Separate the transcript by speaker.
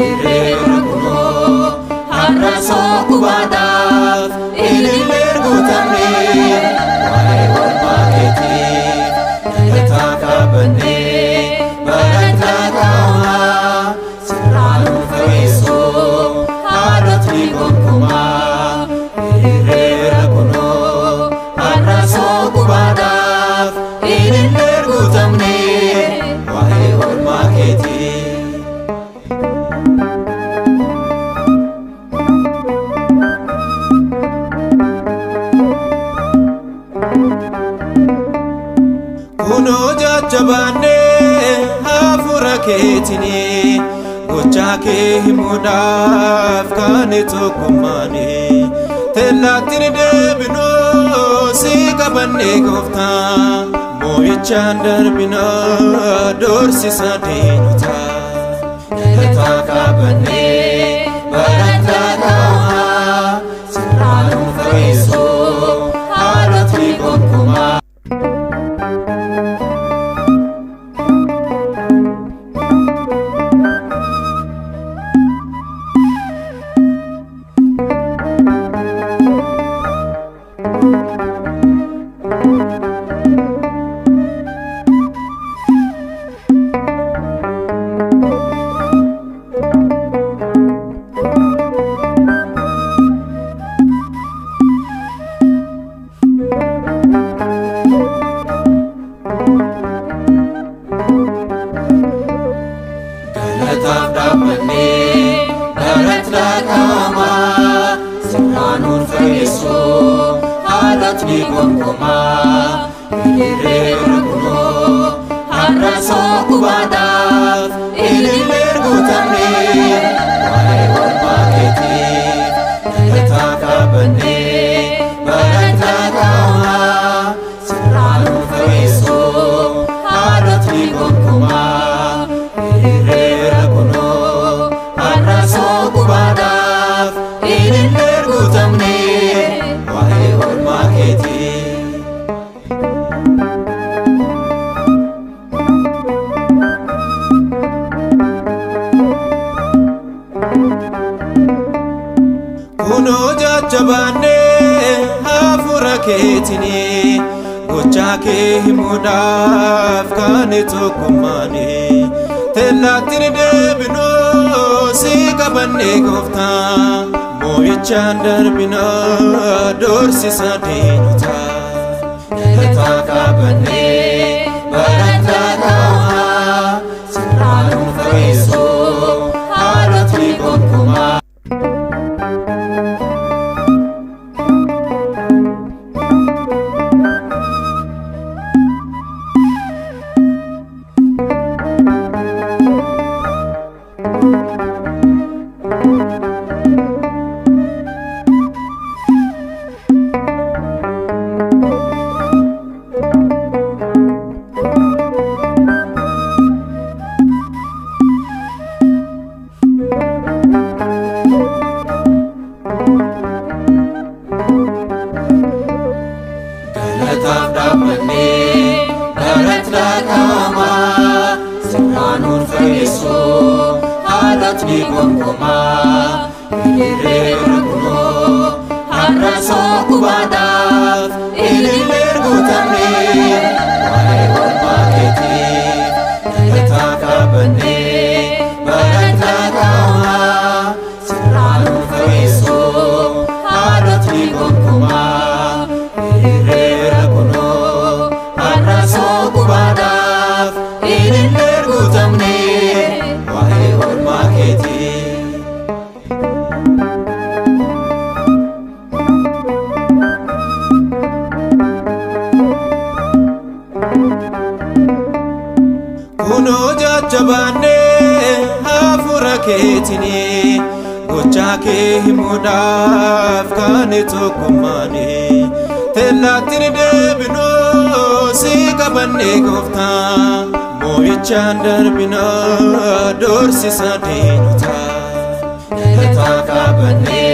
Speaker 1: Hiriira kunoo har'a sookubaadhaaf ilillee guutamnee waa'ee oolmaa keetiif galataa qabannee barataa qaamaa sirnaan ulfeessuu haadhotii gonkumaa. Hiriira kunoo har'a sookubaadhaaf ilillee guutamnee waa'ee oolmaa keetiif. Kuno jajjabaanne hafuura keetini gocha kee himuudhaaf kan tokkummaani tellaattiin deebinoo si qabanne gooftaa moo'ichaan darbinaa doorsisa diinota galataa qabannee barataa qaamaa sirnaan ulfeessuu haadhotii gonkumaa. Galataaf dhaabbannee barataa qaamaa sirnaan ulfeessuu haadhotii gonkumaa. Hiriira kunoo har'a sookubaadhaaf ilillee guutamnee waa'ee oolmaa keetiif galataa qabannee barataa qaamaa sirnaan ulfeessuu haadhotii gonkumaa. Hiriira kunoo har'a sookubaadhaaf ilillee guutamnee waa'ee oolmaa keetiif. Kuno jajjabaanne hafuura keetini gocha kee himuudhaaf kan tokkummaani tellaattiin deebinoo si qabanne gooftaa moo'ichaan darbinaa doorsisa diinota galataa qabannee barataa qaamaa sirnaan ulfeessuu haadhotii gonkumaa. Galataaf dhaabbannee barataa qaamaa sirnaan ulfeessuu haadhotii gonkumaa. Hiriira kunoo har'a sookubaadhaaf ilillee guutamnee waa'ee oolmaa keetiif galataa qabannee barataa qaamaa sirnaan ulfeessuu haadhotii gonkumaa. Hiriira kunoo har'a sookubaadhaaf ilillee guutamnee waa'ee oolmaa keetiif. Kuno jajjabaanne hafuura keetini gocha kee himuudhaaf kan tokkummaani tellaattiin deebinoo si qabanne gooftaa moo'ichaan darbinaa doorsisa diinota galataa qabannee